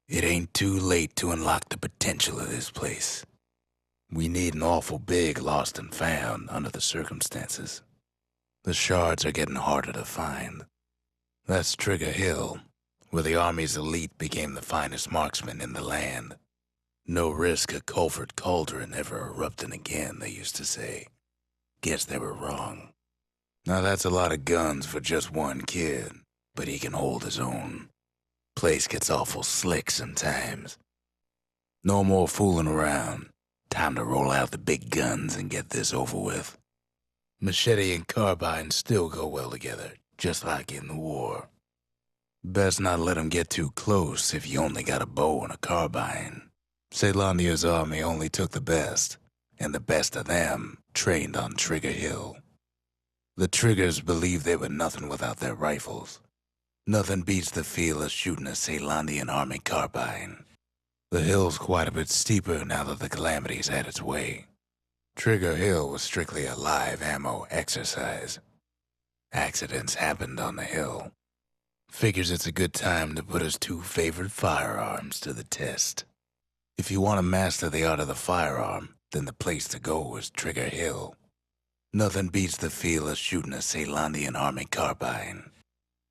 It ain't too late to unlock the potential of this place. We need an awful big lost and found under the circumstances. The shards are getting harder to find. That's Trigger Hill, where the Army's elite became the finest marksmen in the land. No risk of Colford Cauldron ever erupting again, they used to say. Guess they were wrong. Now that's a lot of guns for just one kid, but he can hold his own. Place gets awful slick sometimes. No more fooling around. Time to roll out the big guns and get this over with. Machete and carbine still go well together, just like in the war. Best not let 'em get too close if you only got a bow and a carbine. Ceylondia's army only took the best, and the best of them trained on Trigger Hill. The Triggers believed they were nothing without their rifles. Nothing beats the feel of shooting a Ceylondian army carbine. The hill's quite a bit steeper now that the calamity's had its way. Trigger Hill was strictly a live ammo exercise. Accidents happened on the hill. Figures it's a good time to put his two favorite firearms to the test. If you want to master the art of the firearm, then the place to go is Trigger Hill. Nothing beats the feel of shooting a Ceylondian army carbine.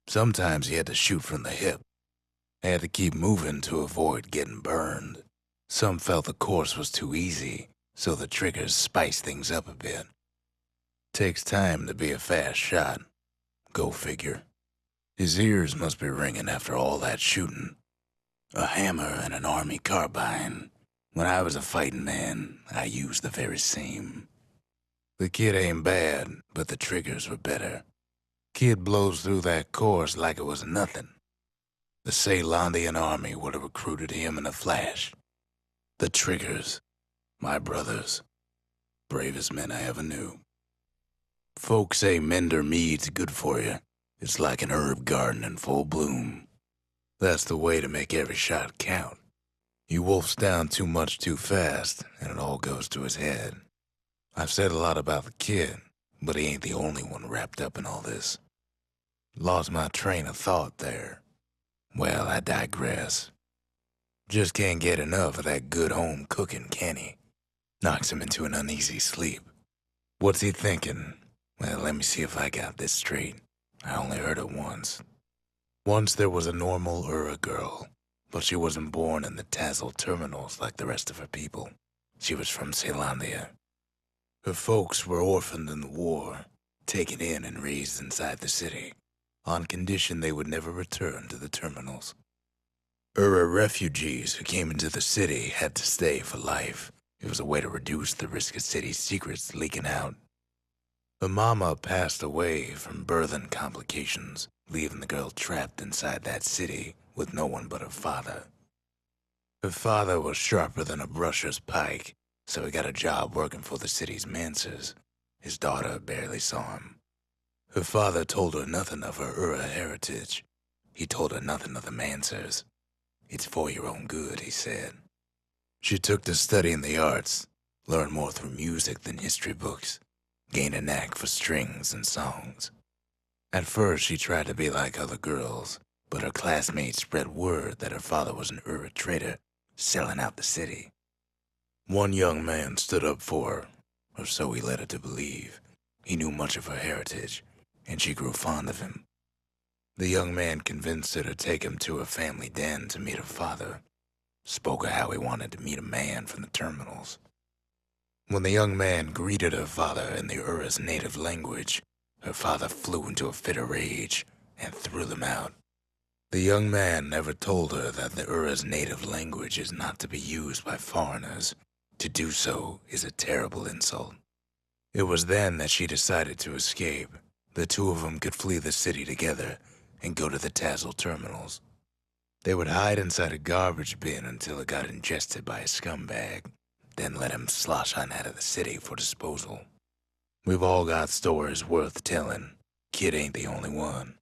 Sometimes you had to shoot from the hip. Had to keep moving to avoid getting burned. Some felt the course was too easy, so the triggers spiced things up a bit. Takes time to be a fast shot. Go figure. His ears must be ringing after all that shooting. A hammer and an army carbine. When I was a fighting man, I used the very same. The kid ain't bad, but the triggers were better. Kid blows through that course like it was nothing. The Ceylondian army would have recruited him in a flash. The Triggers, my brothers, bravest men I ever knew. Folks say Mender mead's good for you. It's like an herb garden in full bloom. That's the way to make every shot count. He wolfs down too much too fast, and it all goes to his head. I've said a lot about the kid, but he ain't the only one wrapped up in all this. Lost my train of thought there. Well, I digress. Just can't get enough of that good home cooking, can he? Knocks him into an uneasy sleep. What's he thinking? Well, let me see if I got this straight. I only heard it once. Once there was a normal Ura girl, but she wasn't born in the Tassel terminals like the rest of her people. She was from Ceylondia. Her folks were orphaned in the war, taken in and raised inside the city, on condition they would never return to the terminals. Ura refugees who came into the city had to stay for life. It was a way to reduce the risk of city secrets leaking out. Her mama passed away from birthing complications, leaving the girl trapped inside that city with no one but her father. Her father was sharper than a brusher's pike, so he got a job working for the city's mancers. His daughter barely saw him. Her father told her nothing of her Ura heritage. He told her nothing of the mancers. It's for your own good, he said. She took to studying the arts, learned more through music than history books, gained a knack for strings and songs. At first, she tried to be like other girls, but her classmates spread word that her father was an Ura trader, selling out the city. One young man stood up for her, or so he led her to believe. He knew much of her heritage, and she grew fond of him. The young man convinced her to take him to her family den to meet her father, spoke of how he wanted to meet a man from the terminals. When the young man greeted her father in the Ura's native language, her father flew into a fit of rage and threw them out. The young man never told her that the Ura's native language is not to be used by foreigners. To do so is a terrible insult. It was then that she decided to escape. The two of them could flee the city together and go to the Tassel terminals. They would hide inside a garbage bin until it got ingested by a scumbag, then let him slosh on out of the city for disposal. We've all got stories worth telling. Kid ain't the only one.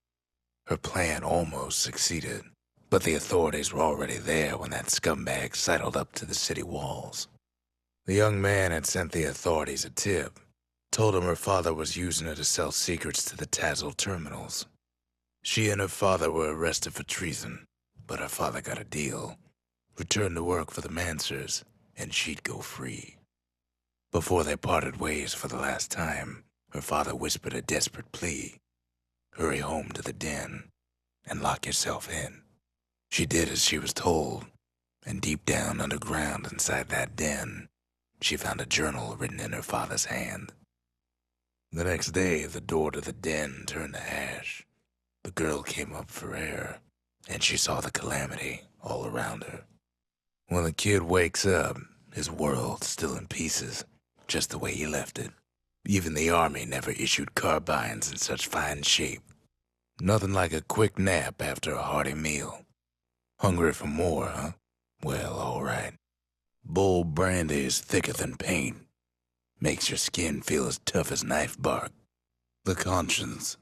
Her plan almost succeeded, but the authorities were already there when that scumbag sidled up to the city walls. The young man had sent the authorities a tip, told him her father was using her to sell secrets to the Tassel terminals. She and her father were arrested for treason, but her father got a deal. return to work for the Mansers, and she'd go free. Before they parted ways for the last time, her father whispered a desperate plea. Hurry home to the den and lock yourself in. She did as she was told, and deep down underground inside that den, she found a journal written in her father's hand. The next day, the door to the den turned to ash. The girl came up for air, and she saw the calamity all around her. When the kid wakes up, his world's still in pieces, just the way he left it. Even the army never issued carbines in such fine shape. Nothing like a quick nap after a hearty meal. Hungry for more, huh? Well, all right. Bull brandy is thicker than paint. Makes your skin feel as tough as knife bark. The conscience.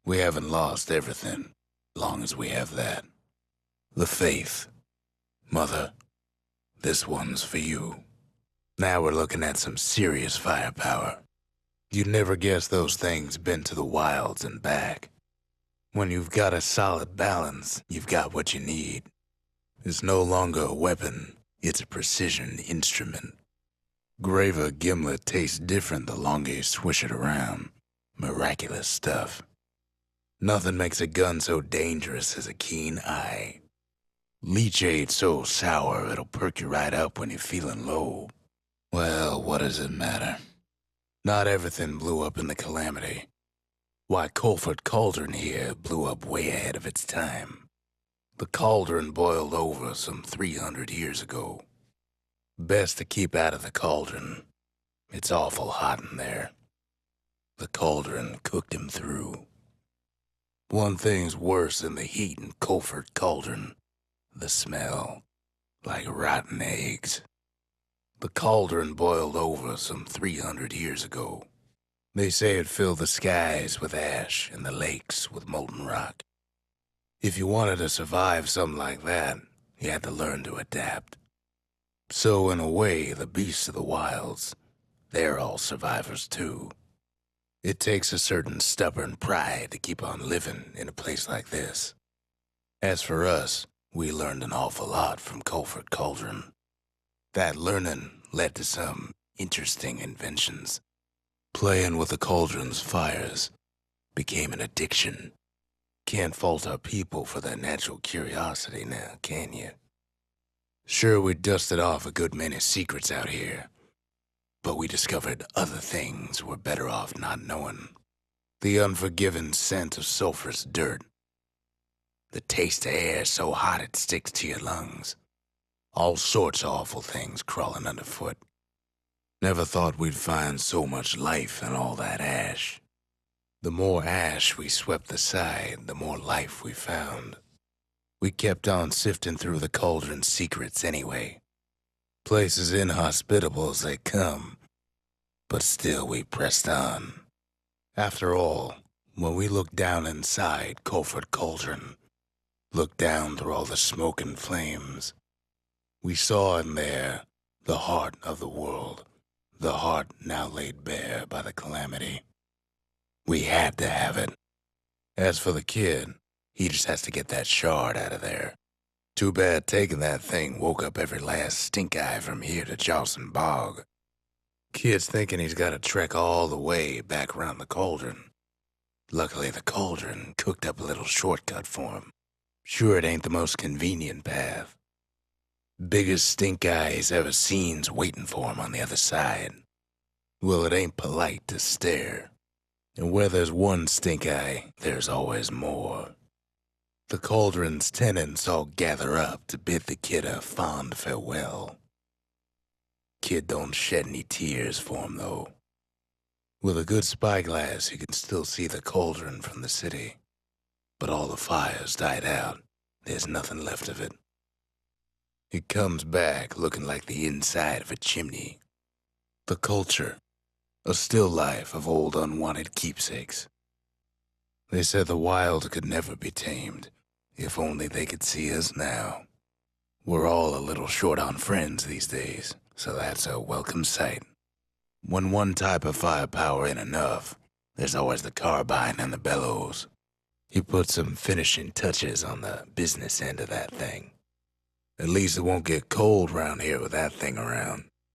We haven't lost everything, long as we have that. The faith. Mother, this one's for you. Now we're looking at some serious firepower. You'd never guess those things been to the wilds and back. When you've got a solid balance, you've got what you need. It's no longer a weapon, it's a precision instrument. Graver gimlet tastes different the longer you swish it around. Miraculous stuff. Nothing makes a gun so dangerous as a keen eye. Leachade so sour it'll perk you right up when you're feeling low. Well, what does it matter? Not everything blew up in the calamity. Why, Colford Cauldron here blew up way ahead of its time. The cauldron boiled over some 300 years ago. Best to keep out of the cauldron. It's awful hot in there. The cauldron cooked him through. One thing's worse than the heat in Colford Cauldron. The smell. Like rotten eggs. The cauldron boiled over some 300 years ago. They say it filled the skies with ash and the lakes with molten rock. If you wanted to survive something like that, you had to learn to adapt. So in a way, the beasts of the wilds, they're all survivors too. It takes a certain stubborn pride to keep on living in a place like this. As for us, we learned an awful lot from Colford Cauldron. That learning led to some interesting inventions. Playing with the cauldron's fires became an addiction. Can't fault our people for their natural curiosity now, can you? Sure, we dusted off a good many secrets out here, but we discovered other things we're better off not knowing. The unforgiving scent of sulfurous dirt. The taste of air so hot it sticks to your lungs. All sorts of awful things crawling underfoot. Never thought we'd find so much life in all that ash. The more ash we swept aside, the more life we found. We kept on sifting through the cauldron's secrets anyway. Place as inhospitable as they come, but still we pressed on. After all, when we looked down inside Colford Cauldron, looked down through all the smoke and flames, we saw in there the heart of the world, the heart now laid bare by the calamity. We had to have it. As for the kid, he just has to get that shard out of there. Too bad taking that thing woke up every last stink eye from here to Charleston Bog. Kid's thinking he's got to trek all the way back around the cauldron. Luckily, the cauldron cooked up a little shortcut for him. Sure, it ain't the most convenient path. Biggest stink eye he's ever seen's waiting for him on the other side. Well, it ain't polite to stare. And where there's one stink eye, there's always more. The cauldron's tenants all gather up to bid the kid a fond farewell. Kid don't shed any tears for him, though. With a good spyglass, you can still see the cauldron from the city. But all the fires died out. There's nothing left of it. It comes back looking like the inside of a chimney. The culture, a still life of old unwanted keepsakes. They said the wild could never be tamed, if only they could see us now. We're all a little short on friends these days, so that's a welcome sight. When one type of firepower ain't enough, there's always the carbine and the bellows. You put some finishing touches on the business end of that thing. At least it won't get cold round here with that thing around.